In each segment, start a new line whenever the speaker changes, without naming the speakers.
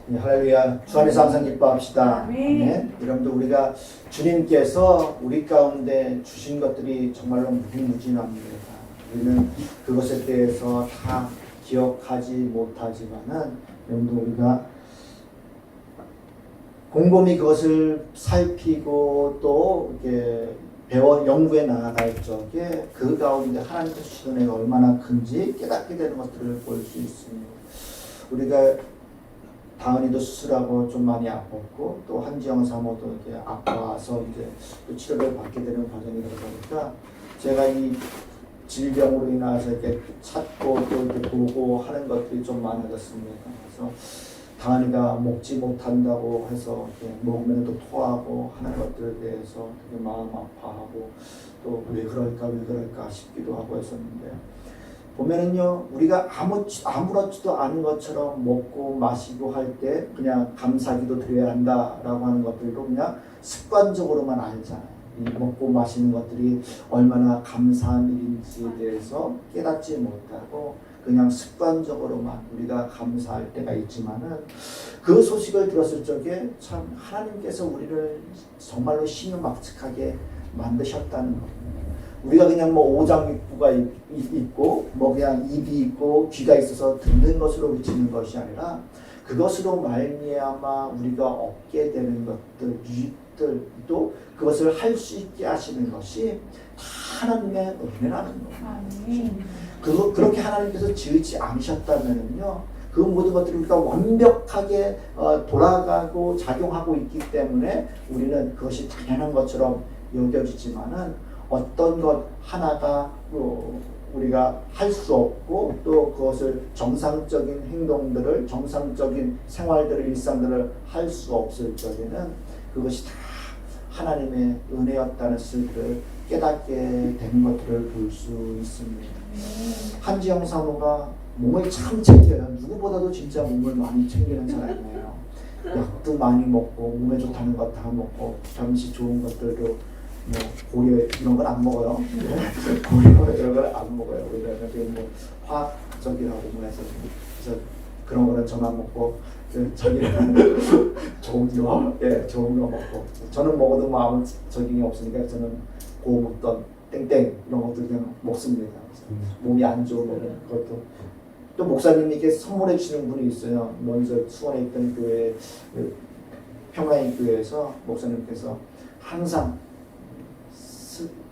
네, 할렐루야. 주 안에서 항상 기뻐합시다.
아멘.
아멘. 여러분들 우리가 주님께서 우리 가운데 주신 것들이 정말로 무궁무진합니다. 우리는 그것에 대해서 다 기억하지 못하지만은 여러분들 우리가 곰곰이 그것을 살피고 또 이렇게 배워 연구해 나아갈 적에 그 가운데 하나님께서 주신 은혜가 얼마나 큰지 깨닫게 되는 것들을 볼 수 있습니다. 우리가 다은이도 수술하고 좀 많이 아팠고 또 한지영 사모도 이제 아파서 이제 또 치료를 받게 되는 과정이다 보니까 제가 이 질병으로 인해서 이렇게 찾고 또 이렇게 보고 하는 것들이 좀 많아졌습니다. 그래서 다은이가 먹지 못한다고 해서 이렇게 먹으면 또 토하고 하는 것들에 대해서 되게 마음 아파하고 또 왜 그럴까 싶기도 하고 했었는데요. 보면은요, 우리가 아무렇지도 않은 것처럼 먹고 마시고 할 때 그냥 감사기도 드려야 한다라고 하는 것들도 그냥 습관적으로만 알잖아요. 이 먹고 마시는 것들이 얼마나 감사한 일인지에 대해서 깨닫지 못하고 그냥 습관적으로만 우리가 감사할 때가 있지만은 그 소식을 들었을 적에 참 하나님께서 우리를 정말로 신유막측하게 만드셨다는 겁니다. 우리가 그냥 뭐 오장육부가 있고 뭐 그냥 입이 있고 귀가 있어서 듣는 것으로 그치는 것이 아니라 그것으로 말미암아 우리가 얻게 되는 것들, 유익들도 그것을 할 수 있게 하시는 것이 하나님의 은혜라는 거예요. 그렇게 하나님께서 지으지 않으셨다면요, 그 모든 것들이 우리가 완벽하게 돌아가고 작용하고 있기 때문에 우리는 그것이 당연한 것처럼 여겨지지만은 어떤 것 하나가 우리가 할 수 없고 또 그것을 정상적인 행동들을 정상적인 생활들을 일상들을 할 수 없을 적에는 그것이 다 하나님의 은혜였다는 것을 깨닫게 되는 것들을 볼 수 있습니다. 한지영 사모가 몸을 참 챙겨요. 누구보다도 진짜 몸을 많이 챙기는 사람이에요. 약도 많이 먹고 몸에 좋다는 것 다 먹고 비타민 C 좋은 것들도 뭐 고려 이런 건 안 먹어요. 고려 이런 건 안 먹어요. 왜냐하면 그게 뭐 화학적이라고 해서 그래서 그런 거는 저만 먹고 저기는 좋은 거, 예, 좋은 거 먹고 저는 먹어도 뭐 아무 적용이 없으니까 저는 고 먹던 땡땡 이런 것들 그냥 먹습니다. 몸이 안 좋은 것도 또 목사님에게 선물해 주시는 분이 있어요. 먼저 수원에 있던 교회 평화의 교회에서 목사님께서 항상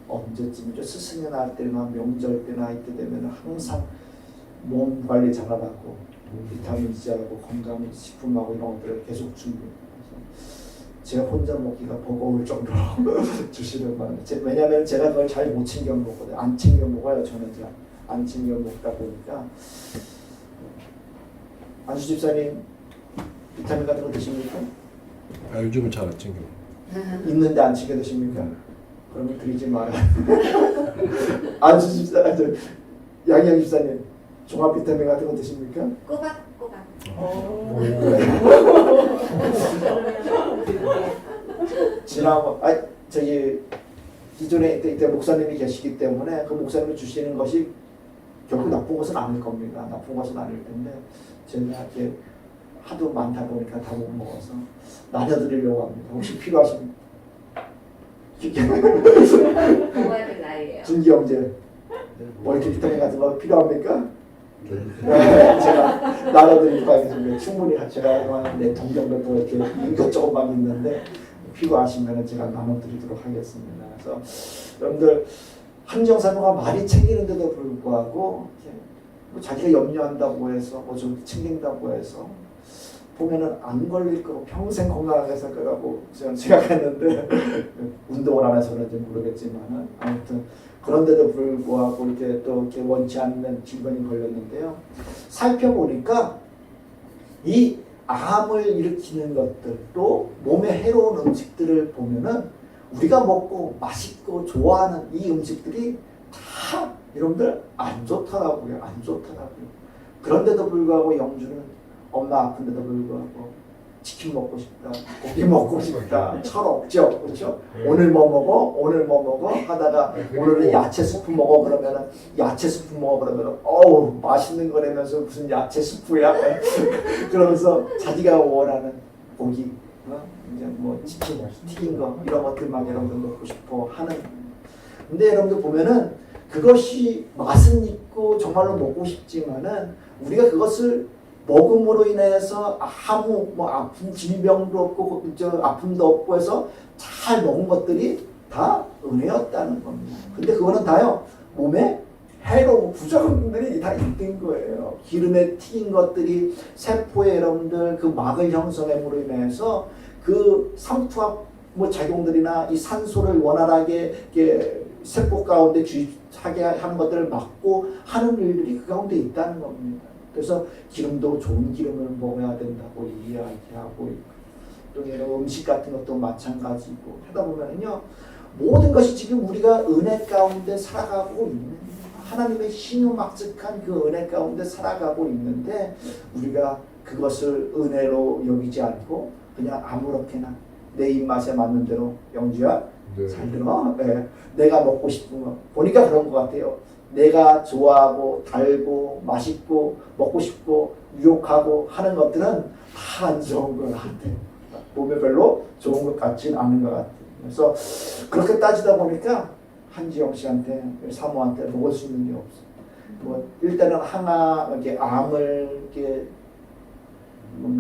언제쯤이죠? 스승의 날 때나 명절 때나 이때 되면 항상 몸 관리 잘하라고 비타민 C하고 건강식품하고 이런 것들을 계속 준비해요. 제가 혼자 먹기가 버거울 정도로 주시는 거예요. 왜냐하면 제가 그걸 잘 못 챙겨 먹거든요. 안 챙겨 먹어요. 저는 잘 안 챙겨 먹다 보니까. 안수 집사님 비타민 같은 거 드십니까?
요즘은 잘 안 챙겨.
있는데 안 챙겨 드십니까? 그러면 드리지 마라. 안수 집사, 양양 집사님 종합 비타민 같은 거 드십니까?
꼬박꼬박.
지나고 저기 기존에 이때 목사님이 계시기 때문에 그 목사님이 주시는 것이 결코 나쁜 것은 아닐 겁니다. 나쁜 것은 아닐 텐데 제가 이렇게 하도 많다 보니까 다 못 먹어서 나눠드리려고 합니다. 혹시 필요하십니까?
먹어야 될 나이에요.
진기형제 멀티비타민 같은 거 필요합니까? 네, 제가 나눠드리도록 하겠습니다. 충분히 제가 내 동정도 이렇게 이것저것 막 있는데 필요하시면 제가 나눠드리도록 하겠습니다. 그래서 여러분들 한지영 사모가 많이 챙기는데도 불구하고 뭐 자기가 염려한다고 해서 뭐 좀 챙긴다고 해서 보면은 안 걸릴 거고 평생 건강하게 살 거라고 저는 생각했는데 운동을 안 해서는지 모르겠지만은 아무튼 그런데도 불구하고 이렇게 또 이렇게 원치 않는 질병이 걸렸는데요. 살펴보니까 이 암을 일으키는 것들 또 몸에 해로운 음식들을 보면은 우리가 먹고 맛있고 좋아하는 이 음식들이 다 여러분들 안 좋더라고요. 안 좋더라고요. 그런데도 불구하고 영주는 엄마 아픈데도 불구하고 치킨 먹고 싶다, 고기 먹고 싶다, 철없죠, 그렇죠? 오늘 뭐 먹어, 오늘 뭐 먹어 하다가 오늘은 야채 스프 먹어 그러면은 야채 스프 먹어 그러면은 어우 맛있는 거라면서 무슨 야채 스프야 그러면서 자기가 원하는 고기, 이제 뭐 치킨, 튀긴 거 이런 것들만 여러분들 먹고 싶어 하는. 근데 여러분들 보면은 그것이 맛은 있고 정말로 먹고 싶지만은 우리가 그것을 먹음으로 인해서 아무 뭐 아픈 질병도 없고 저 아픔도 없고 해서 잘 먹은 것들이 다 은혜였다는 겁니다. 근데 그거는 다요 몸에 해로운 부작용들이 다 있는 거예요. 기름에 튀긴 것들이 세포에 여러분들 그 막을 형성함으로 인해서 그 삼투압 뭐 작용들이나 이 산소를 원활하게 이렇게 세포 가운데 주입하게 하는 것들을 막고 하는 일들이 그 가운데 있다는 겁니다. 그래서 기름도 좋은 기름을 먹어야 된다고 이야기하고 있고 또 음식 같은 것도 마찬가지고 하다 보면요 모든 것이 지금 우리가 은혜 가운데 살아가고 있는 하나님의 신유막측한 그 은혜 가운데 살아가고 있는데 우리가 그것을 은혜로 여기지 않고 그냥 아무렇게나 내 입맛에 맞는 대로 영주야
네.
잘 들어 네. 내가 먹고 싶은 거 보니까 그런 것 같아요. 내가 좋아하고 달고 맛있고 먹고 싶고 유혹하고 하는 것들은 다 안 좋은 것 같아요. 몸에 별로 좋은 것 같지는 않은 것 같아요. 그래서 그렇게 따지다 보니까 한지영 씨한테 사모한테 먹을 수 있는 게 없어요. 뭐 일단은 하나 이렇게 암을 이렇게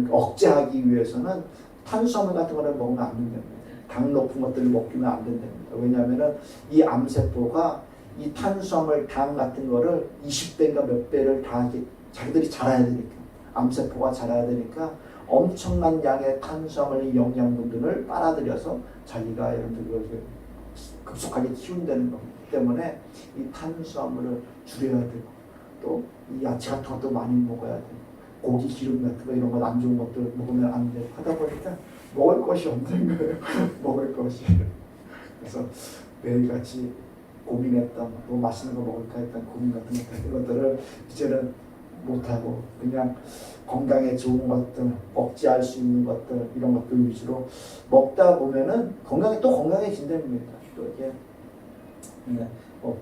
억제하기 위해서는 탄수화물 같은 거를 먹으면 안 된답니다. 당 높은 것들을 먹기는 안 된답니다. 왜냐하면은 이 암세포가 이 탄수화물, 당 같은 거를 20배인가 몇 배를 다 이렇게 자기들이 자라야 되니까 암세포가 자라야 되니까 엄청난 양의 탄수화물 영양분들을 빨아들여서 자기가 여러분들 급속하게 키운다는 거기 때문에 이 탄수화물을 줄여야 되고 또 이 야채 같은 것도 많이 먹어야 되고 고기 기름 같은 거 이런 거 안 좋은 것들 먹으면 안 되고 하다 보니까 먹을 것이 없는 거예요. 먹을 것이. 그래서 매일같이 고민했던 뭐 맛있는 거 먹을까 했던 고민 같은 것들을 이제는 못하고 그냥 건강에 좋은 것들 억제할 수 있는 것들 이런 것들 위주로 먹다 보면은 또 건강해진답니다. 또 이게 뭐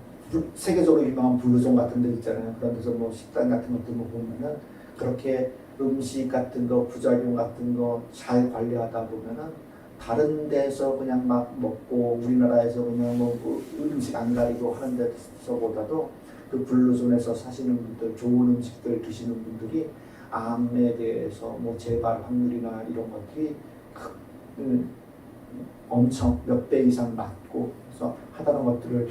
세계적으로 유명한 블루존 같은 데 있잖아요. 그런 데서 뭐 식단 같은 것들 뭐 보면은 그렇게 음식 같은 거 부작용 같은 거 잘 관리하다 보면은 다른 데서 그냥 막 먹고 우리나라에서 그냥 뭐 음식 안 가리고 하는 데서보다도 그 블루존에서 사시는 분들 좋은 음식들 드시는 분들이 암에 대해서 뭐 재발 확률이나 이런 것들이 엄청 몇 배 이상 낮고 그래서 하다는 것들을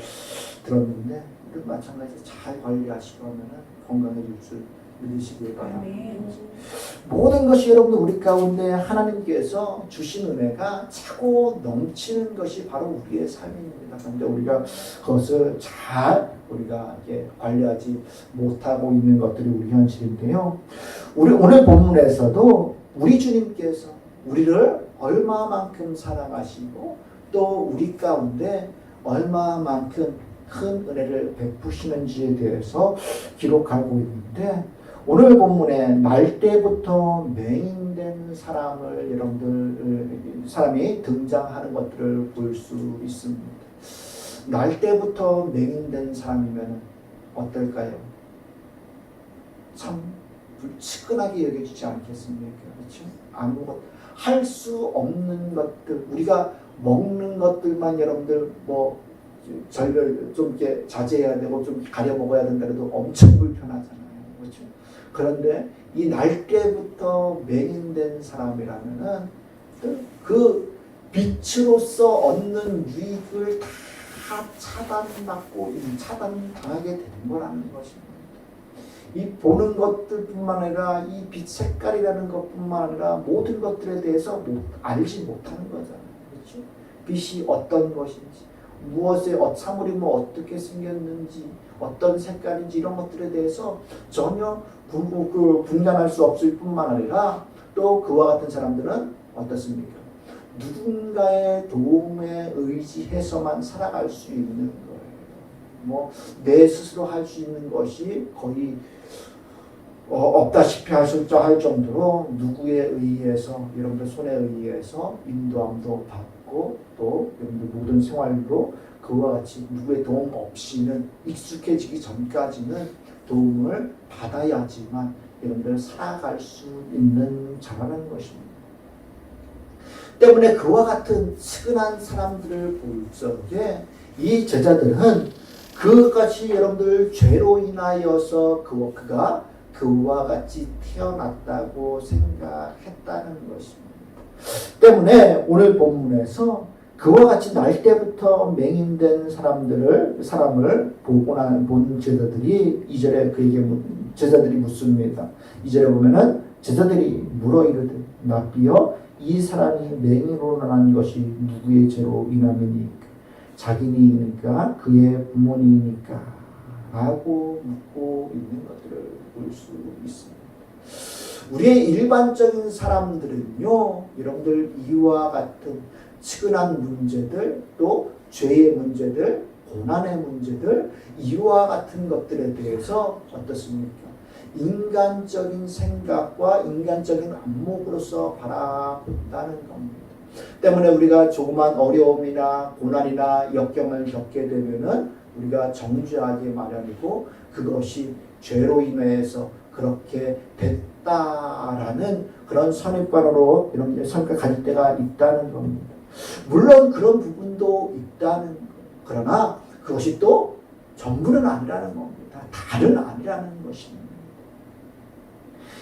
들었는데 마찬가지로 잘 관리하시고 하면은 건강해질 줄 믿으시길 바랍니다. 모든 것이 여러분들 우리 가운데 하나님께서 주신 은혜가 차고 넘치는 것이 바로 우리의 삶입니다. 그런데 우리가 그것을 잘 우리가 이렇게 관리하지 못하고 있는 것들이 우리 현실인데요. 우리 오늘 본문에서도 우리 주님께서 우리를 얼마만큼 사랑하시고 또 우리 가운데 얼마만큼 큰 은혜를 베푸시는지에 대해서 기록하고 있는데 오늘 본문에 날 때부터 맹인된 사람이 등장하는 것들을 볼 수 있습니다. 날 때부터 맹인된 사람이면 어떨까요? 참 치근하게 여겨지지 않겠습니까? 그렇죠? 아무것도 할 수 없는 것들 우리가 먹는 것들만 여러분들 뭐 저희를 좀 이렇게 자제해야 되고 좀 가려 먹어야 된다 해도 엄청 불편하잖아요. 그렇죠? 그런데 이 날 때부터 맹인된 사람이라면은 그 빛으로서 얻는 유익을 다 차단당하게 되는 거라는 것입니다. 이 보는 것들뿐만 아니라 이 빛 색깔이라는 것뿐만 아니라 모든 것들에 대해서 알지 못하는 거잖아요. 그렇죠? 빛이 어떤 것인지 무엇에 사물이 뭐 어떻게 생겼는지 어떤 색깔인지 이런 것들에 대해서 전혀 분간할 수 없을 뿐만 아니라 또 그와 같은 사람들은 어떻습니까? 누군가의 도움에 의지해서만 살아갈 수 있는 거예요. 뭐 내 스스로 할 수 있는 것이 거의 없다시피 할 정도로 누구에 의해서 여러분들 손에 의해서 인도함도 받고 또 여러분들 모든 생활로 그와 같이 누구의 도움 없이는 익숙해지기 전까지는 도움을 받아야지만 여러분들 살아갈 수 있는 자라는 것입니다. 때문에 그와 같은 측은한 사람들을 볼 적에 이 제자들은 그것이 여러분들 죄로 인하여서 그가 그와 같이 태어났다고 생각했다는 것입니다. 때문에 오늘 본문에서 그와 같이 날 때부터 맹인된 사람을 본 제자들이 2절에 그에게 제자들이 묻습니다. 2절에 보면은 제자들이 물어 이르되 랍비여 이 사람이 맹인으로 난 것이 누구의 죄로 인함이니까 자기니까 그의 부모니까 라고 묻고 있는 것들을 볼 수 있습니다. 우리의 일반적인 사람들은요, 여러분들 이와 같은 측은한 문제들, 또 죄의 문제들, 고난의 문제들, 이와 같은 것들에 대해서 어떻습니까? 인간적인 생각과 인간적인 안목으로서 바라본다는 겁니다. 때문에 우리가 조그만 어려움이나 고난이나 역경을 겪게 되면은 우리가 정죄하기 마련이고 그것이 죄로 인해서 그렇게 됐다라는 그런 선입관으로 이런 성격을 가질 때가 있다는 겁니다. 물론 그런 부분도 있다는 것. 그러나 그것이 또 전부는 아니라는 겁니다. 다는 아니라는 것입니다.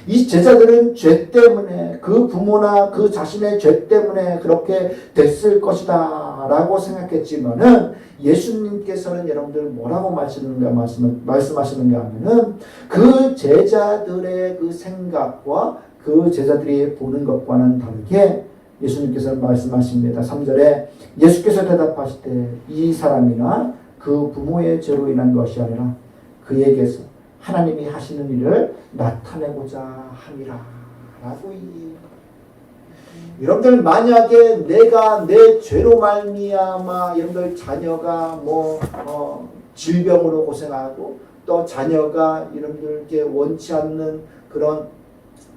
이 제자들은 죄 때문에 그 부모나 그 자신의 죄 때문에 그렇게 됐을 것이다 라고 생각했지만은 예수님께서는 여러분들 뭐라고 말씀하시는가 하면은 그 제자들의 그 생각과 그 제자들이 보는 것과는 다르게 예수님께서는 말씀하십니다. 3절에 예수께서 대답하시되 이 사람이나 그 부모의 죄로 인한 것이 아니라 그에게서 하나님이 하시는 일을 나타내고자 함이라 라고 얘기합니다. 여러분들 만약에 내가 내 죄로 말미암아 여러분들 자녀가 질병으로 고생하고 또 자녀가 여러분들께 원치 않는 그런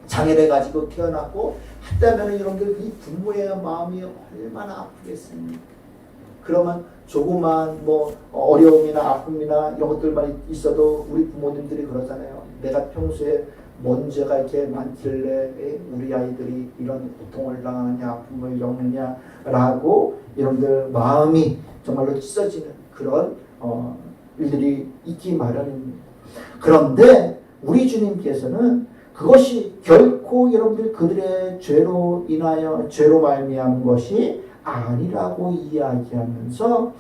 장애를 가지고 태어났고 했다면 여러분들 이 부모의 마음이 얼마나 아프겠습니까? 그러면 조그만 어려움이나 아픔이나 이런 것들만 있어도 우리 부모님들이 그러잖아요. 내가 평소에 뭔 죄가 이렇게 많길래 우리 아이들이 이런 고통을 당하느냐 아픔을 겪느냐라고 여러분들 마음이 정말로 찢어지는 그런 일들이 있기 마련입니다. 그런데 우리 주님께서는 그것이 결코 여러분들 그들의 죄로 인하여 죄로 말미암은 것이 아니라고 이야기하면서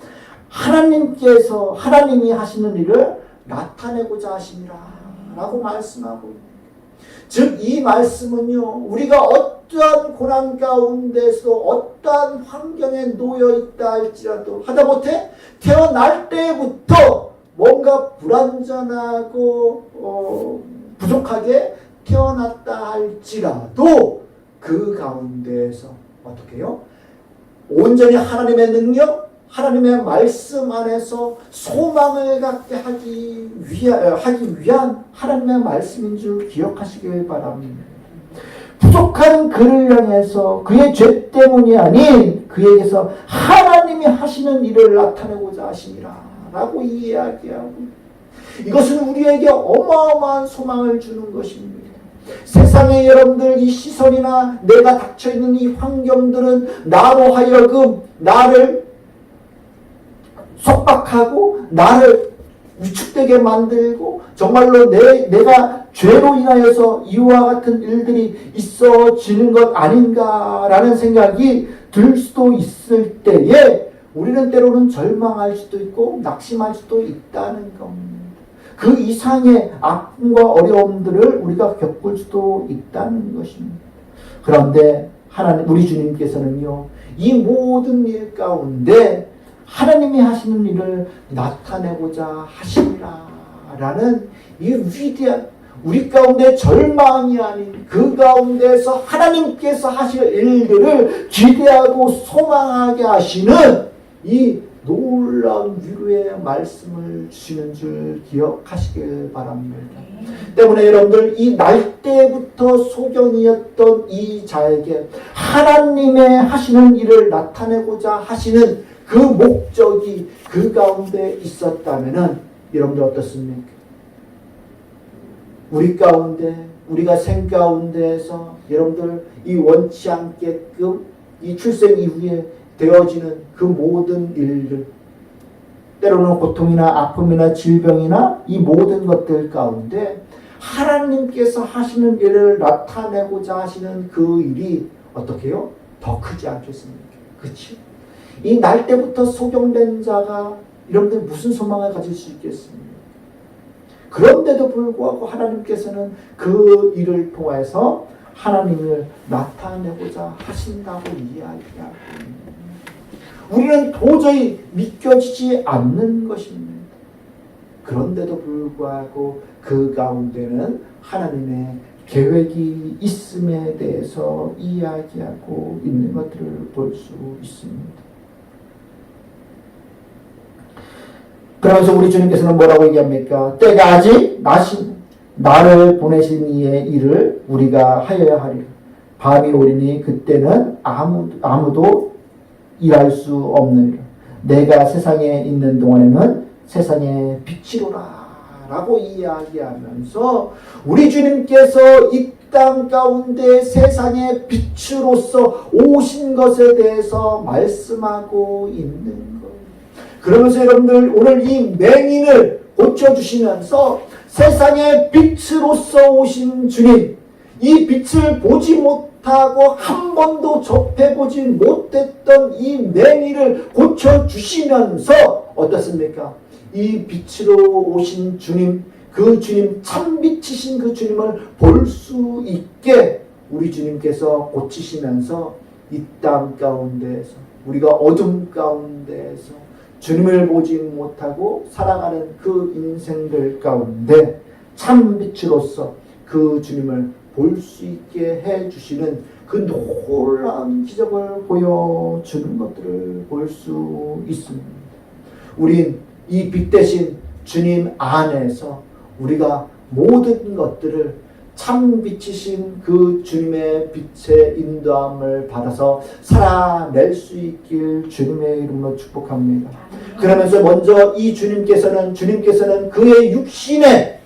하나님이 하시는 일을 나타내고자 하심이라 라고 말씀하고 있습니다. 즉 이 말씀은요, 우리가 어떠한 고난 가운데서 어떠한 환경에 놓여 있다 할지라도 하다못해 태어날 때부터 뭔가 불완전하고 부족하게 태어났다 할지라도 그 가운데에서 어떻게 해요? 온전히 하나님의 능력, 하나님의 말씀 안에서 소망을 갖게 하기 위한 하나님의 말씀인 줄 기억하시길 바랍니다. 부족한 그를 향해서 그의 죄 때문이 아닌 그에게서 하나님이 하시는 일을 나타내고자 하심이라 라고 이야기하고 이것은 우리에게 어마어마한 소망을 주는 것입니다. 세상에 여러분들 이 시선이나 내가 닥쳐있는 이 환경들은 나로 하여금 나를 속박하고 나를 위축되게 만들고 정말로 내가 죄로 인하여서 이와 같은 일들이 있어지는 것 아닌가라는 생각이 들 수도 있을 때에 우리는 때로는 절망할 수도 있고 낙심할 수도 있다는 겁니다. 그 이상의 아픔과 어려움들을 우리가 겪을 수도 있다는 것입니다. 그런데 우리 주님께서는요, 이 모든 일 가운데 하나님이 하시는 일을 나타내고자 하시리라 라는 이 위대한 우리 가운데 절망이 아닌 그 가운데서 하나님께서 하실 일들을 기대하고 소망하게 하시는 이 놀라운 위로의 말씀을 주시는 줄 기억하시길 바랍니다. 때문에 여러분들 이 날 때부터 소경이었던 이 자에게 하나님의 하시는 일을 나타내고자 하시는 그 목적이 그 가운데 있었다면은 여러분들 어떻습니까? 우리 가운데 우리가 생 가운데에서 여러분들 이 원치 않게끔 이 출생 이후에 되어지는 그 모든 일들, 때로는 고통이나 아픔이나 질병이나 이 모든 것들 가운데 하나님께서 하시는 일을 나타내고자 하시는 그 일이 어떻게 해요? 더 크지 않겠습니까? 그렇지? 이 날 때부터 소경된 자가 여러분들 무슨 소망을 가질 수 있겠습니까? 그런데도 불구하고 하나님께서는 그 일을 통해서 하나님을 나타내고자 하신다고 이야기하고 있습니다. 우리는 도저히 믿겨지지 않는 것입니다. 그런데도 불구하고 그 가운데는 하나님의 계획이 있음에 대해서 이야기하고 있는 것들을 볼 수 있습니다. 그러면서 우리 주님께서는 뭐라고 얘기합니까? 때가 아직 나를 보내신 이의 일을 우리가 하여야 하리라. 밤이 오리니 그때는 아무도 일할 수 없느니라. 내가 세상에 있는 동안에는 세상의 빛이로라 라고 이야기하면서 우리 주님께서 이 땅 가운데 세상의 빛으로서 오신 것에 대해서 말씀하고 있는 거예요. 그러면서 여러분들 오늘 이 맹인을 고쳐주시면서 세상의 빛으로서 오신 주님, 이 빛을 보지 못하고 한 번도 접해보지 못했던 이 맹인을 고쳐주시면서 어떻습니까? 이 빛으로 오신 주님, 그 주님, 참빛이신 그 주님을 볼 수 있게 우리 주님께서 고치시면서 이 땅 가운데에서 우리가 어둠 가운데에서 주님을 보지 못하고 살아가는 그 인생들 가운데 참빛으로서 그 주님을 볼 수 있게 해주시는 그 놀라운 기적을 보여주는 것들을 볼 수 있습니다. 우린 이 빛 대신 주님 안에서 우리가 모든 것들을 참빛이신 그 주님의 빛의 인도함을 받아서 살아낼 수 있길 주님의 이름으로 축복합니다. 그러면서 먼저 이 주님께서는 그의 육신의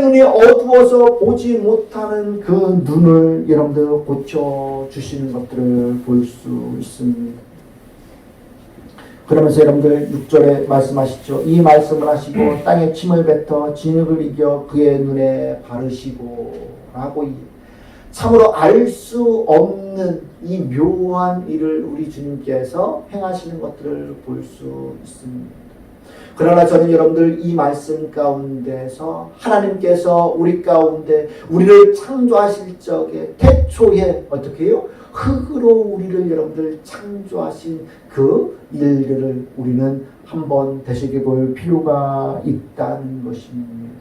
눈이 어두워서 보지 못하는 그 눈을 여러분들 고쳐주시는 것들을 볼 수 있습니다. 그러면서 여러분들 6절에 말씀하시죠. 이 말씀을 하시고 땅에 침을 뱉어 진흙을 이겨 그의 눈에 바르시고 라고 참으로 알 수 없는 이 묘한 일을 우리 주님께서 행하시는 것들을 볼 수 있습니다. 그러나 저는 여러분들 이 말씀 가운데서 하나님께서 우리 가운데 우리를 창조하실 적에 태초에 어떻게 해요? 흙으로 우리를 여러분들 창조하신 그 일들을 우리는 한번 되새겨볼 필요가 있다는 것입니다.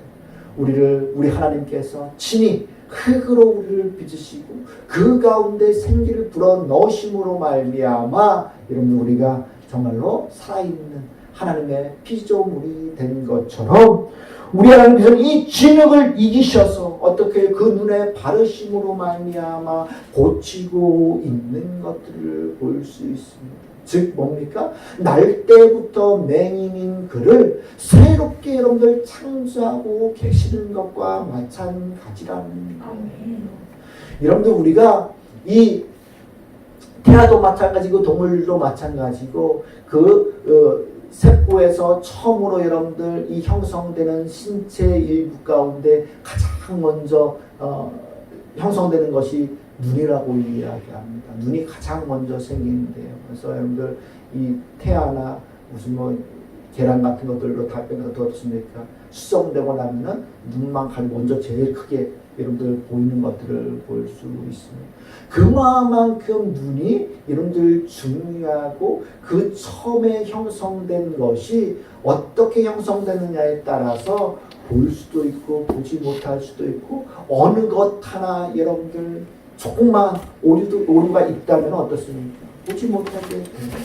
우리 하나님께서 친히 흙으로 우리를 빚으시고 그 가운데 생기를 불어 넣으심으로 말미암아 여러분 우리가 정말로 살아있는 하나님의 피조물이 된 것처럼 우리 하나님께서는 이 진흙을 이기셔서 어떻게 그 눈에 바르심으로 말미암아 고치고 있는 것들을 볼 수 있습니다. 즉 뭡니까? 날 때부터 맹인인 그를 새롭게 여러분들 창조하고 계시는 것과 마찬가지라는 거예요. 여러분들 우리가 이 태아도 마찬가지고 동물도 마찬가지고 세포에서 처음으로 여러분들 이 형성되는 신체 일부 가운데 가장 먼저 형성되는 것이 눈이라고 이야기합니다. 눈이 가장 먼저 생기는데요. 그래서 여러분들 이 태아나 무슨 계란 같은 것들로 다 빼는 것 어떻습니까? 수정되고 나면은 눈만 먼저 제일 크게 여러분들 보이는 것들을 볼 수 있습니다. 그만큼 눈이 여러분들 중요하고 그 처음에 형성된 것이 어떻게 형성되느냐에 따라서 볼 수도 있고 보지 못할 수도 있고 어느 것 하나 여러분들 조금만 오류가 있다면 어떻습니까? 보지 못하게 됩니다.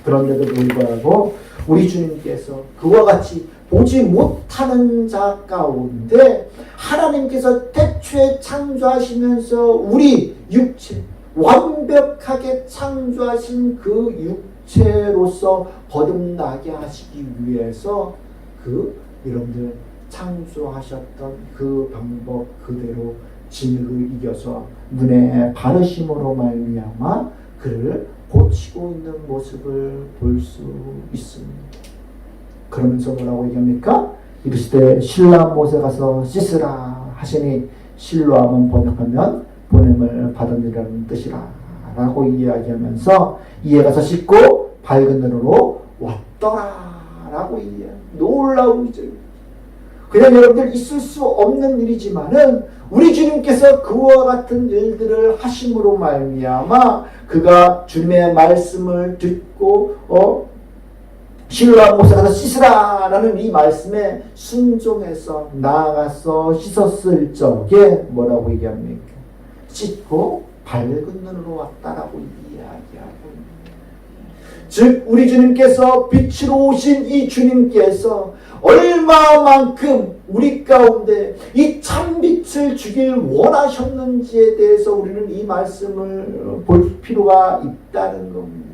그런데도 불구하고 우리 주님께서 그와 같이 보지 못하는 자 가운데 하나님께서 태초에 창조하시면서 우리 육체 완벽하게 창조하신 그 육체로서 거듭나게 하시기 위해서 여러분들 창조하셨던 그 방법 그대로 진흙을 이겨서 눈에 바르심으로 말미암아 그를 고치고 있는 모습을 볼 수 있습니다. 그러면서 뭐라고 얘기합니까? 이르시되 실로암 못에 가서 씻으라 하시니 실로암은 번역하면 보냄을 받으리라는 뜻이라 라고 이야기하면서 이에 가서 씻고 밝은 눈으로 왔더라 라고 이야기합니다. 놀라운 일이죠. 그냥 여러분들 있을 수 없는 일이지만은 우리 주님께서 그와 같은 일들을 하심으로 말미암아 그가 주님의 말씀을 듣고 실로암 못에 가서 씻으라 라는 이 말씀에 순종해서 나아가서 씻었을 적에 뭐라고 얘기합니까? 씻고 밝은 눈으로 왔다라고 이야기하고 있습니다. 즉 우리 주님께서 빛으로 오신 이 주님께서 얼마만큼 우리 가운데 이 참빛을 주길 원하셨는지에 대해서 우리는 이 말씀을 볼 필요가 있다는 겁니다.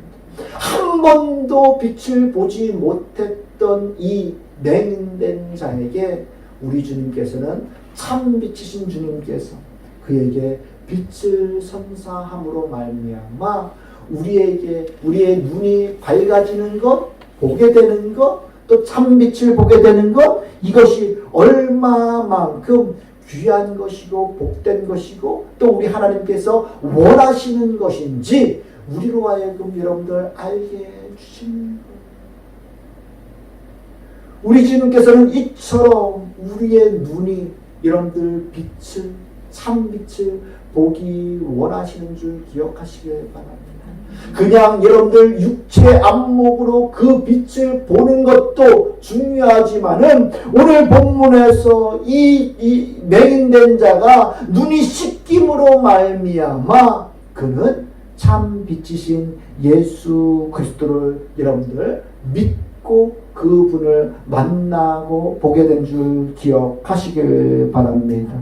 한 번도 빛을 보지 못했던 이 맹인된 자에게 우리 주님께서는 참빛이신 주님께서 그에게 빛을 선사함으로 말미암아 우리의 눈이 밝아지는 것, 보게 되는 것, 또 참빛을 보게 되는 것, 이것이 얼마만큼 귀한 것이고 복된 것이고 또 우리 하나님께서 원하시는 것인지 우리로 하여금 여러분들 알게 해주시는 거예요. 우리 주님께서는 이처럼 우리의 눈이 여러분들 빛을, 참빛을 보기 원하시는 줄 기억하시길 바랍니다. 그냥 여러분들 육체 안목으로 그 빛을 보는 것도 중요하지만은 오늘 본문에서 이 맹인된 자가 눈이 씻김으로 말미암아 그는 참 빛이신 예수 그리스도를 여러분들 믿고 그분을 만나고 보게 된 줄 기억하시길 바랍니다.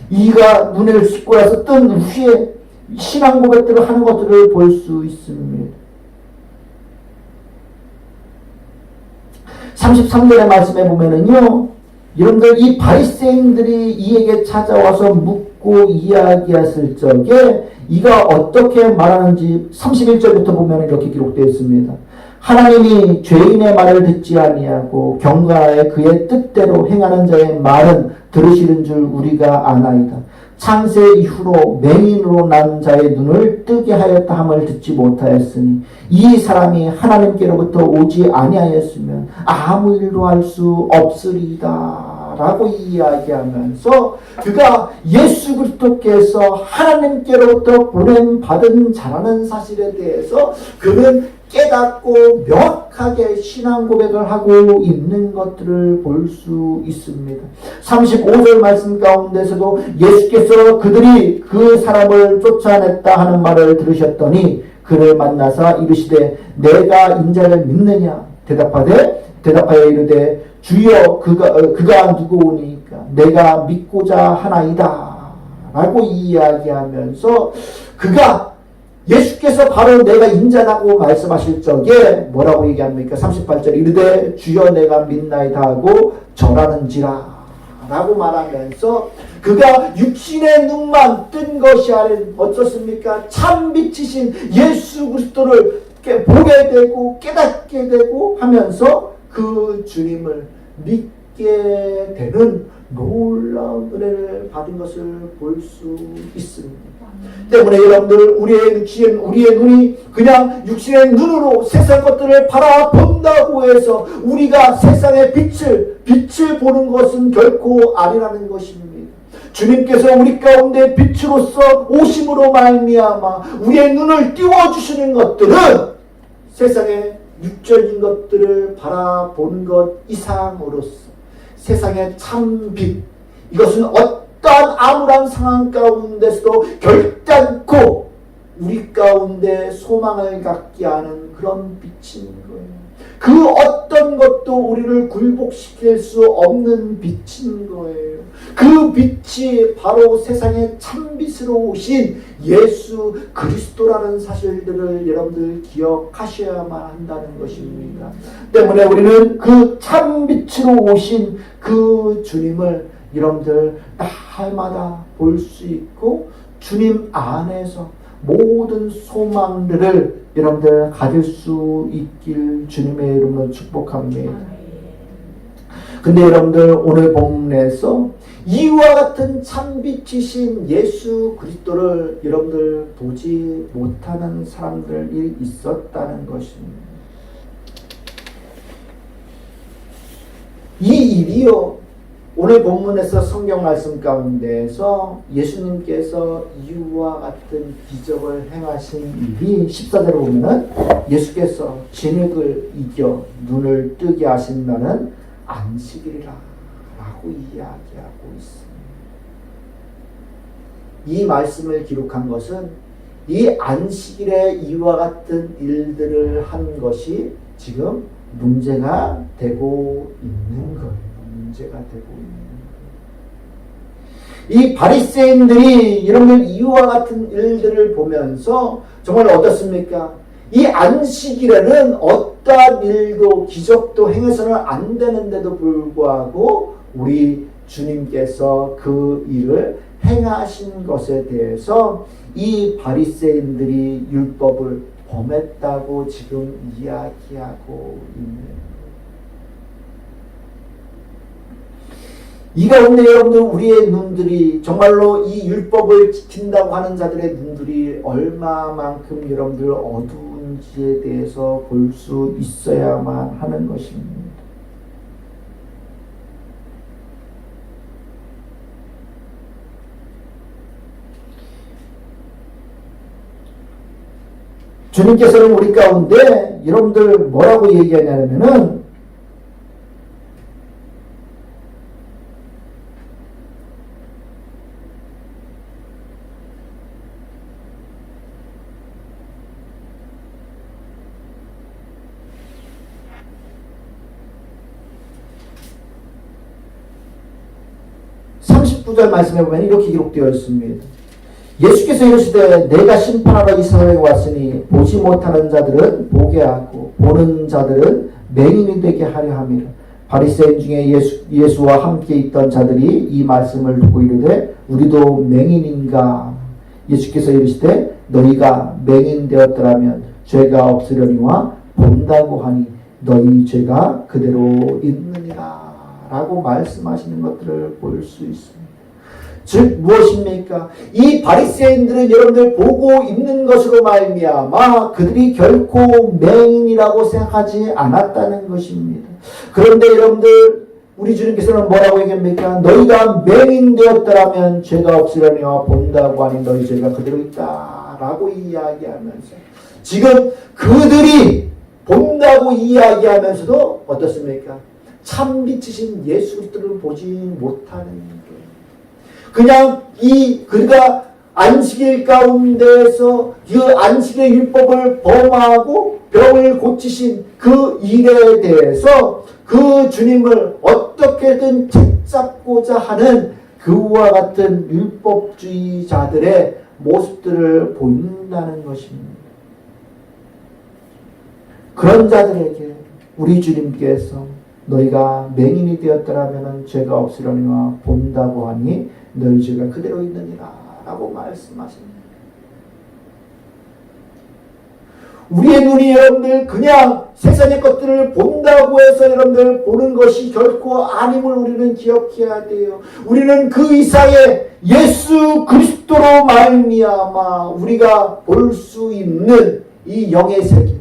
이가 눈을 씻고 나서 뜬 후에 신앙 고백들을 하는 것들을 볼 수 있습니다. 33절의 말씀에 보면은요, 여러분들 이 바리새인들이 이에게 찾아와서 묻고 이야기했을 적에 이가 어떻게 말하는지 31절부터 보면 이렇게 기록되어 있습니다. 하나님이 죄인의 말을 듣지 아니하고 경건하여 그의 뜻대로 행하는 자의 말은 들으시는 줄 우리가 아나이다. 창세 이후로 맹인으로 난 자의 눈을 뜨게 하였다 함을 듣지 못하였으니 이 사람이 하나님께로부터 오지 아니하였으면 아무 일도 할 수 없으리이다 라고 이야기하면서 그가 예수 그리스도께서 하나님께로부터 보냄받은 자라는 사실에 대해서 그는 깨닫고 명확하게 신앙 고백을 하고 있는 것들을 볼 수 있습니다. 35절 말씀 가운데서도 예수께서 그들이 그 사람을 쫓아냈다 하는 말을 들으셨더니 그를 만나사 이르시되 내가 인자를 믿느냐 대답하여 이르되 주여 그가 누구오니까 내가 믿고자 하나이다 라고 이야기하면서 그가 예수께서 바로 내가 인자라고 말씀하실 적에 뭐라고 얘기합니까? 38절 이르되 주여 내가 믿나이다 하고 절하는지라 라고 말하면서 그가 육신의 눈만 뜬 것이 아니라 어떻습니까? 참빛이신 예수 그리스도를 보게 되고 깨닫게 되고 하면서 그 주님을 믿게 되는 놀라운 은혜를 받은 것을 볼 수 있습니다. 때문에 여러분들 우리의 눈이 그냥 육신의 눈으로 세상 것들을 바라본다고 해서 우리가 세상의 빛을 보는 것은 결코 아니라는 것입니다. 주님께서 우리 가운데 빛으로서 오심으로 말미암아 우리의 눈을 띄워주시는 것들은 세상의 육적인 것들을 바라보는 것 이상으로서 세상의 참빛 이것은 어떠한 암울한 상황 가운데서도 결단코 우리 가운데 소망을 갖게 하는 그런 빛인 거예요. 그 어떤 것도 우리를 굴복시킬 수 없는 빛인 거예요. 그 빛이 바로 세상의 참빛으로 오신 예수 그리스도라는 사실들을 여러분들 기억하셔야만 한다는 것입니다. 때문에 우리는 그 참빛으로 오신 그 주님을 여러분들 날마다 볼 수 있고 주님 안에서 모든 소망들을 여러분들 가질 수 있길 주님의 이름으로 축복합니다. 근데 여러분들 오늘 본문에서 이와 같은 참빛이신 예수 그리스도를 여러분들 보지 못하는 사람들이 있었다는 것입니다. 이 일이요, 오늘 본문에서 성경 말씀 가운데에서 예수님께서 이와 같은 기적을 행하신 일이 14절을 보면은 예수께서 진흙을 이겨 눈을 뜨게 하신 날은 안식일이라 라고 이야기하고 있습니다. 이 말씀을 기록한 것은 이 안식일에 이와 같은 일들을 한 것이 지금 문제가 되고 있는 거예요. 문제가 되고 있는 거예요. 이 바리새인들이 여러분들 이와 같은 일들을 보면서 정말 어떻습니까? 이 안식일에는 어떠한 일도 기적도 행해서는 안 되는데도 불구하고 우리 주님께서 그 일을 행하신 것에 대해서 이 바리새인들이 율법을 범했다고 지금 이야기하고 있는 거예요. 이 가운데 여러분들 우리의 눈들이 정말로 이 율법을 지킨다고 하는 자들의 눈들이 얼마만큼 여러분들 어두운지에 대해서 볼 수 있어야만 하는 것입니다. 주님께서는 우리 가운데 여러분들 뭐라고 얘기하냐면은 39절 말씀에 보면 이렇게 기록되어 있습니다. 예수께서 이르시되 내가 심판하러 이 세상에 왔으니 보지 못하는 자들은 보게 하고 보는 자들은 맹인이 되게 하려 함이라. 바리새인 중에 예수와 함께 있던 자들이 이 말씀을 듣고 이르되 우리도 맹인인가. 예수께서 이르시되 너희가 맹인 되었더라면 죄가 없으려니와 본다고 하니 너희 죄가 그대로 있느니라 라고 말씀하시는 것들을 볼 수 있습니다. 즉 무엇입니까? 이 바리새인들은 여러분들 보고 있는 것으로 말미암아 그들이 결코 맹인이라고 생각하지 않았다는 것입니다. 그런데 여러분들 우리 주님께서는 뭐라고 얘기합니까? 너희가 맹인 되었더라면 죄가 없으려니와 본다고 하니 너희 죄가 그대로 있다 라고 이야기하면서 지금 그들이 본다고 이야기하면서도 어떻습니까? 참빛이신 예수 그리스도를 보지 못하는 거예요. 그냥 그가 안식일 가운데서 그 안식의 율법을 범하고 병을 고치신 그 일에 대해서 그 주님을 어떻게든 책잡고자 하는 그와 같은 율법주의자들의 모습들을 보인다는 것입니다. 그런 자들에게 우리 주님께서 너희가 맹인이 되었더라면 죄가 없으려니와 본다고 하니 너희 죄가 그대로 있느니라 라고 말씀하십니다. 우리의 눈이 여러분들 그냥 세상의 것들을 본다고 해서 여러분들 보는 것이 결코 아님을 우리는 기억해야 돼요. 우리는 그 이상의 예수 그리스도로 말미암아 우리가 볼 수 있는 이 영의 세계,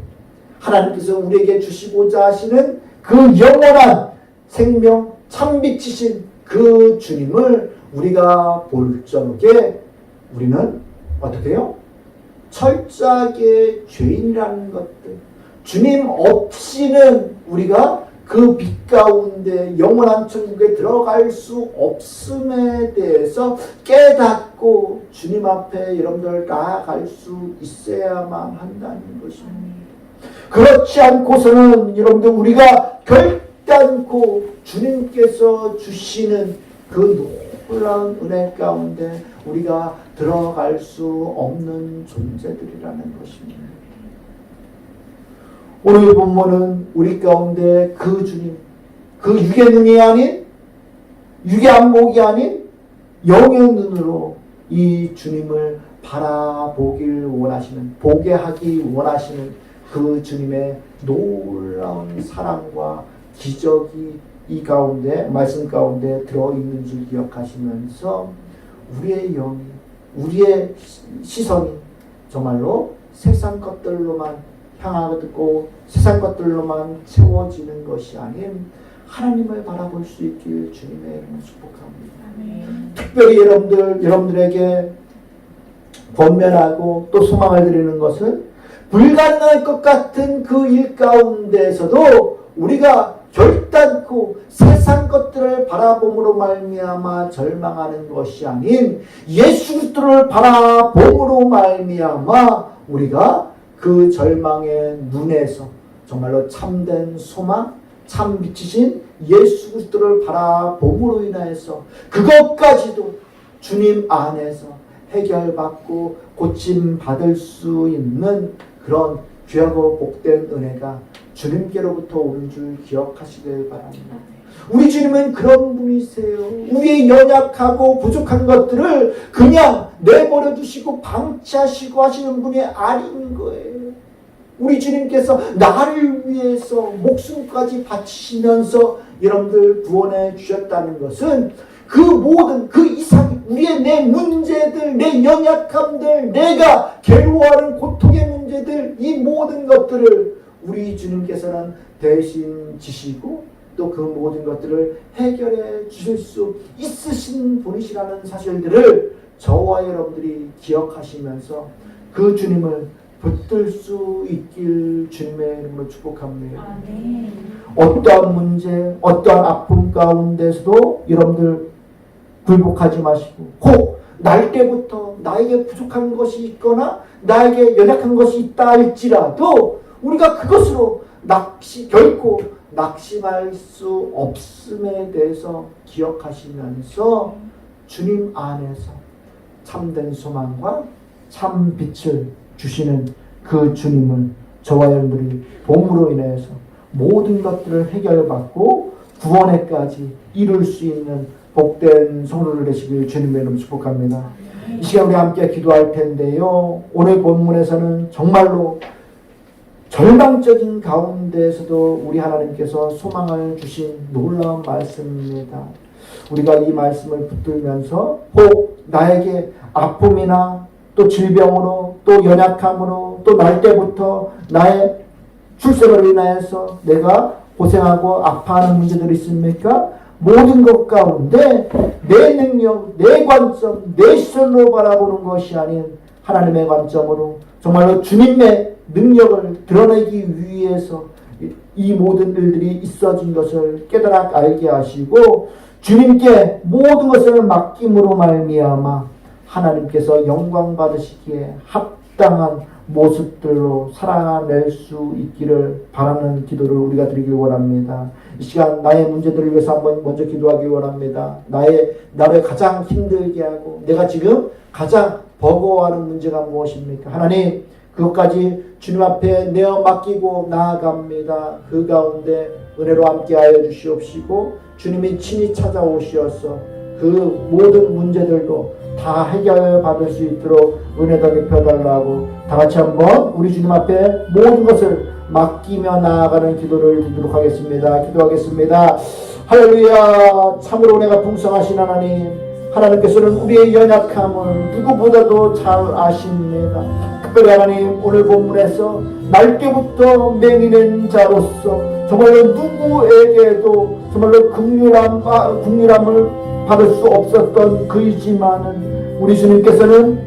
하나님께서 우리에게 주시고자 하시는 그 영원한 생명 참빛이신 그 주님을 우리가 볼 적에 우리는 어떻게 해요? 철저하게 죄인이라는 것들, 주님 없이는 우리가 그 빛 가운데 영원한 천국에 들어갈 수 없음에 대해서 깨닫고 주님 앞에 여러분들 나아갈 수 있어야만 한다는 것입니다. 그렇지 않고서는 여러분들 우리가 결단코 주님께서 주시는 그 놀라운 은혜 가운데 우리가 들어갈 수 없는 존재들이라는 것입니다. 오늘 본문은 우리 가운데 그 주님, 그 육의 눈이 아닌, 육의 안목이 아닌 영의 눈으로 이 주님을 바라보길 원하시는, 보게 하기 원하시는 그 주님의 놀라운 사랑과 기적이 이 가운데, 말씀 가운데 들어있는 줄 기억하시면서 우리의 영이, 우리의 시선이 정말로 세상 것들로만 향하고 세상 것들로만 채워지는 것이 아닌 하나님을 바라볼 수 있길 주님의 이름으로 축복합니다. 특별히 여러분들에게 권면하고 또 소망을 드리는 것은 불가능할 것 같은 그 일 가운데서도 우리가 결단코 세상 것들을 바라봄으로 말미암아 절망하는 것이 아닌 예수 그리스도를 바라봄으로 말미암아 우리가 그 절망의 눈에서 정말로 참된 소망, 참 빛이신 예수 그리스도를 바라봄으로 인하여서 그것까지도 주님 안에서 해결받고 고침받을 수 있는 그런 귀하고 복된 은혜가 주님께로부터 오는 줄 기억하시길 바랍니다. 우리 주님은 그런 분이세요. 우리의 연약하고 부족한 것들을 그냥 내버려 두시고 방치하시고 하시는 분이 아닌 거예요. 우리 주님께서 나를 위해서 목숨까지 바치시면서 여러분들 구원해 주셨다는 것은 그 모든 그 이상 우리의 내 문제들, 내 연약함들, 내가 괴로워하는 고통의 문제들, 이 모든 것들을 우리 주님께서는 대신 지시고 또 그 모든 것들을 해결해 주실 수 있으신 분이시라는 사실들을 저와 여러분들이 기억하시면서 그 주님을 붙들 수 있길 주님의 이름으로 축복합니다.
아멘.
어떠한 문제, 어떠한 아픔 가운데서도 여러분들 굴복하지 마시고 혹 날 때부터 나에게 부족한 것이 있거나 나에게 연약한 것이 있다 할지라도 우리가 그것으로 결코 낙심할 수 없음에 대해서 기억하시면서 주님 안에서 참된 소망과 참 빛을 주시는 그 주님을 저와 여러분들이 봄으로 인해서 모든 것들을 해결받고 구원에까지 이룰 수 있는 복된 성도들 되시길 주님의 이름으로 축복합니다. 이 시간 우리 함께 기도할 텐데요. 오늘 본문에서는 정말로 절망적인 가운데에서도 우리 하나님께서 소망을 주신 놀라운 말씀입니다. 우리가 이 말씀을 붙들면서 혹 나에게 아픔이나 또 질병으로 또 연약함으로 또 날 때부터 나의 출생으로 인하여서 내가 고생하고 아파하는 문제들이 있습니까? 모든 것 가운데 내 능력, 내 관점, 내 시선으로 바라보는 것이 아닌 하나님의 관점으로 정말로 주님의 능력을 드러내기 위해서 이 모든 일들이 있어진 것을 깨달아 알게 하시고 주님께 모든 것을 맡김으로 말미암아 하나님께서 영광 받으시기에 합당한 모습들로 살아낼 수 있기를 바라는 기도를 우리가 드리길 원합니다. 이 시간 나의 문제들을 위해서 한번 먼저 기도하기 원합니다. 나를 가장 힘들게 하고 내가 지금 가장 버거워하는 문제가 무엇입니까? 하나님 그것까지 주님 앞에 내어 맡기고 나아갑니다. 그 가운데 은혜로 함께하여 주시옵시고 주님이 친히 찾아오시어서 그 모든 문제들도 다 해결받을 수 있도록 은혜도 입혀달라고 다 같이 한번 우리 주님 앞에 모든 것을 맡기며 나아가는 기도를 드리도록 하겠습니다. 기도하겠습니다. 할렐루야. 참으로 은혜가 풍성하신 하나님, 하나님께서는 우리의 연약함을 누구보다도 잘 아십니다. 특별히 하나님 오늘 본문에서 날 때부터 맹인된 자로서 정말로 누구에게도 정말로 긍휼함을 받을 수 없었던 그이지만은 우리 주님께서는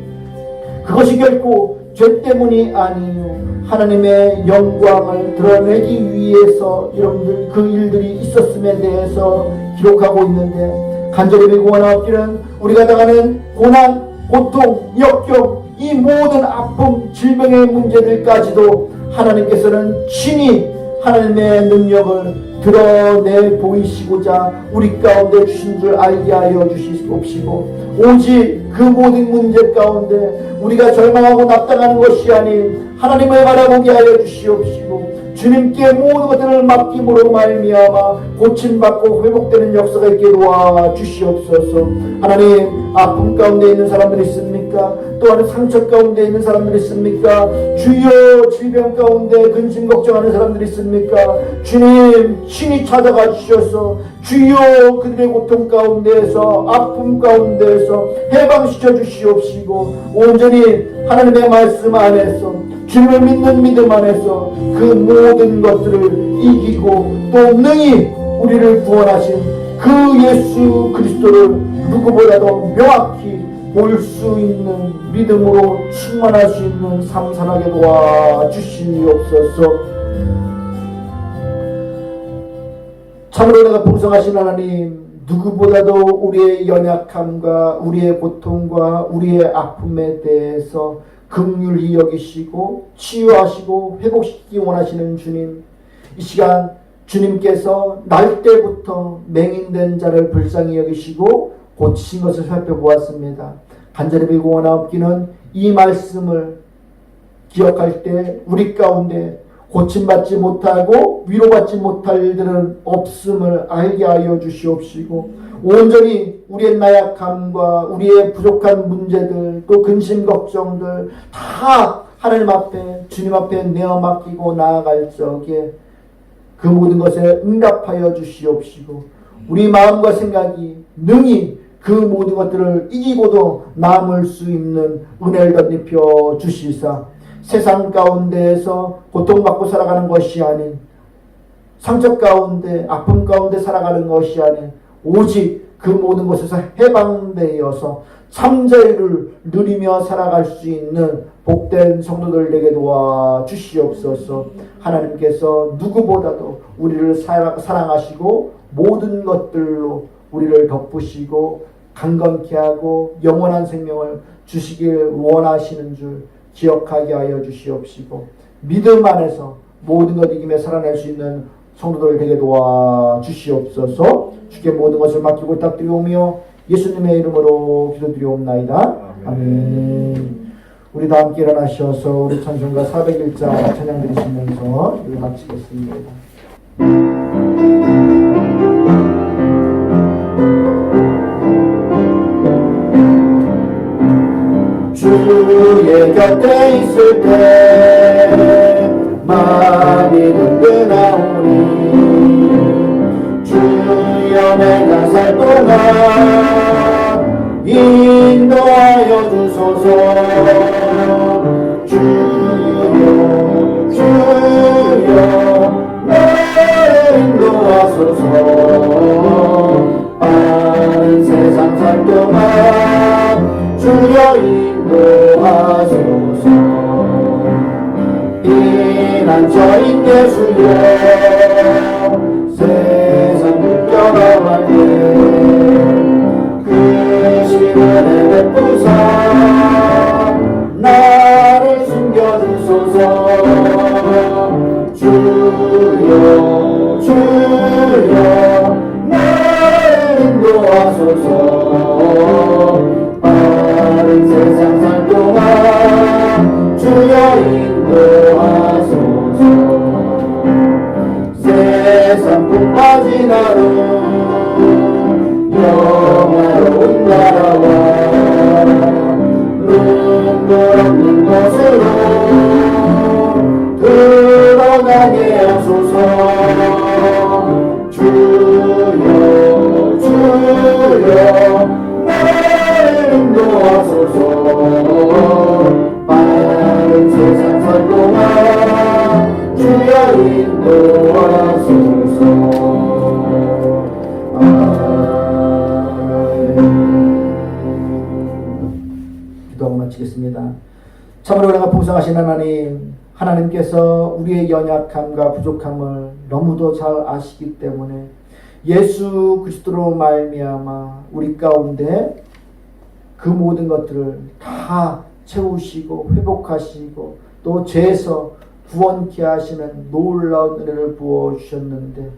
그것이 결코 죄 때문이 아니요 하나님의 영광을 드러내기 위해서 여러분들 그 일들이 있었음에 대해서 기록하고 있는데, 간절히 빌고 원하옵기는 우리가 당하는 고난, 고통, 역경, 이 모든 아픔, 질병의 문제들까지도 하나님께서는 친히 하나님의 능력을 드러내 보이시고자 우리 가운데 주신 줄 알게 하여 주시옵시고, 오직 그 모든 문제 가운데 우리가 절망하고 납당하는 것이 아닌 하나님을 바라보게 하여 주시옵시고, 주님께 모든 것들을 맡김으로 말미암아 고침받고 회복되는 역사가 있게 도와 주시옵소서. 하나님, 아픔 가운데 있는 사람들이 있습니까? 또한 상처 가운데 있는 사람들이 있습니까? 주여, 질병 가운데 근심 걱정하는 사람들이 있습니까? 주님 친히 찾아가 주셔서 주여 그들의 고통 가운데에서, 아픔 가운데에서 해방시켜 주시옵시고, 온전히 하나님의 말씀 안에서, 주님을 믿는 믿음 안에서 그 모든 것들을 이기고 또 능히 우리를 구원하신 그 예수 그리스도를 누구보다도 명확히 볼 수 있는 믿음으로 충만할 수 있는 삶 살아게 도와 주시옵소서. 참으로 내가 풍성하신 하나님, 누구보다도 우리의 연약함과 우리의 고통과 우리의 아픔에 대해서 긍휼히 여기시고 치유하시고 회복시키기 원하시는 주님, 이 시간 주님께서 날 때부터 맹인된 자를 불쌍히 여기시고 고치신 것을 살펴보았습니다. 간절히 빌고 원하옵기는 이 말씀을 기억할 때 우리 가운데 고침받지 못하고 위로받지 못할 일들은 없음을 알게 하여 주시옵시고, 온전히 우리의 나약함과 우리의 부족한 문제들, 또 근심 걱정들 다 하나님 앞에, 주님 앞에 내어 맡기고 나아갈 적에 그 모든 것에 응답하여 주시옵시고, 우리 마음과 생각이 능히 그 모든 것들을 이기고도 남을 수 있는 은혜를 덧입혀 주시사, 세상 가운데에서 고통받고 살아가는 것이 아닌, 상처 가운데 아픔 가운데 살아가는 것이 아닌, 오직 그 모든 것에서 해방되어서 참자유를 누리며 살아갈 수 있는 복된 성도들 되게 도와 주시옵소서. 하나님께서 누구보다도 우리를 사랑하시고 모든 것들로 우리를 덮으시고 강건케 하고 영원한 생명을 주시길 원하시는 줄 기억하게 하여 주시옵시고, 믿음 안에서 모든 것 이기며 살아낼 수 있는 성도들 되게 도와 주시옵소서. 주께 모든 것을 맡기고 부탁드리오며 예수님의 이름으로 기도드리옵나이다. 아멘. 우리 다 함께 일어나셔서 우리 찬송가 401장 찬양 드리시면서 이를 마치겠습니다. 주의 곁에 있을 때 마음이 든든하오니, 주여 내가 살 동안 인도하여 주소서. 주여 주여 나를 인도하소서. 빠른 세상 살 동안 주여 인도하소서. 피난처인 예수여 세상 물결어갈 때 그 시간에 베푸사 나를 숨겨주소서. 주여 주여 나를 인도하소서. 빠른 세상 살 동안 주여 인도하소서. 세상 품 빠진 하루 영화로운 나라와 눈물 없는 곳으로 들어가게 하소서. 주여 주여 나를 인도하소서. 빠른 세상 살 동안 주여 인도하소서. 기도하고 마치겠습니다.
참으로 은혜가 풍성하신 하나님, 하나님께서 우리의 연약함과 부족함을 너무도 잘 아시기 때문에 예수 그리스도로 말미암아 우리 가운데 그 모든 것들을 다 채우시고 회복하시고 또 죄에서 구원케 하시는 놀라운 은혜를 부어주셨는데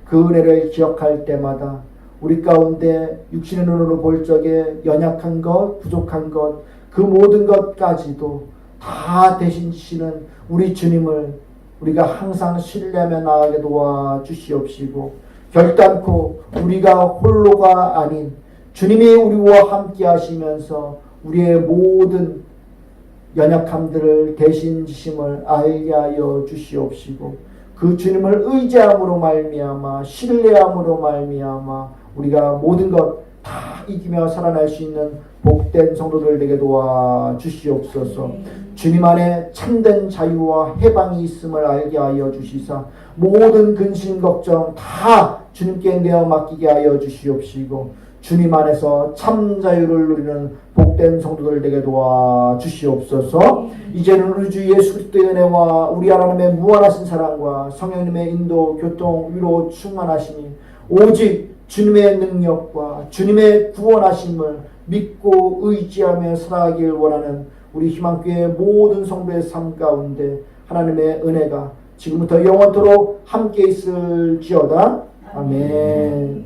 그 은혜를 기억할 때마다 우리 가운데 육신의 눈으로 볼 적에 연약한 것, 부족한 것, 그 모든 것까지도 다 대신 지시는 우리 주님을 우리가 항상 신뢰하며 나아가게 도와주시옵시고 결단코 우리가 홀로가 아닌 주님이 우리와 함께 하시면서 우리의 모든 연약함들을 대신 지심을 알게 하여 주시옵시고 그 주님을 의지함으로 말미암아 신뢰함으로 말미암아 우리가 모든 것 다 이기며 살아날 수 있는 복된 성도들 되게 도와주시옵소서. 주님 안에 참된 자유와 해방이 있음을 알게 하여 주시사 모든 근심 걱정 다 주님께 내어 맡기게 하여 주시옵시고 주님 안에서 참 자유를 누리는 복된 성도들 되게 도와주시옵소서. 이제는 우리 주 예수 그리스도의 은혜와 우리 하나님의 무한하신 사랑과 성령님의 인도, 교통, 위로 충만하시니 오직 주님의 능력과 주님의 구원하심을 믿고 의지하며 살아가길 원하는 우리 희망교회 모든 성도의 삶 가운데 하나님의 은혜가 지금부터 영원토록 함께 있을지어다. 아멘.